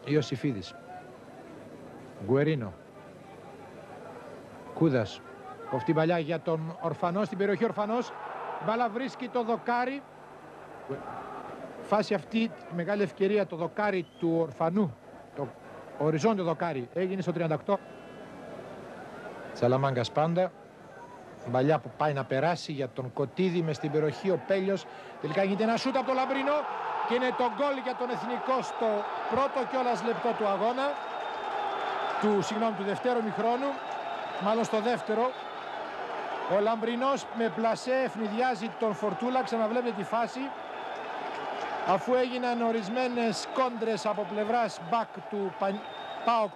Ιωσήφιδης. Γκουερίνο. Κούδας. Κοφτή παλιά για τον Ορφανό στην περιοχή. Ορφανός. Μπάλα βρίσκει το δοκάρι. Φάση αυτή, μεγάλη ευκαιρία, το δοκάρι του Ορφανού. Το οριζόντιο δοκάρι έγινε στο 38. Σαλαμάγκας πάντα. Μπαλιά που πάει να περάσει για τον Κωτίδη μες στην περιοχή. Ο Πέλιος τελικά γίνεται ένα σούτ από το Λαμπρινό και είναι το γκολ για τον Εθνικό στο πρώτο κιόλας λεπτό του αγώνα. Του δευτέρου μηχρόνου, μάλλον στο δεύτερο. Ο Λαμπρινός με πλασέ ευνηδιάζει τον Φορτούλα. Ξαναβλέπετε τη φάση, αφού έγιναν ορισμένες κόντρες από πλευράς μπακ του ΠΑΟΚ.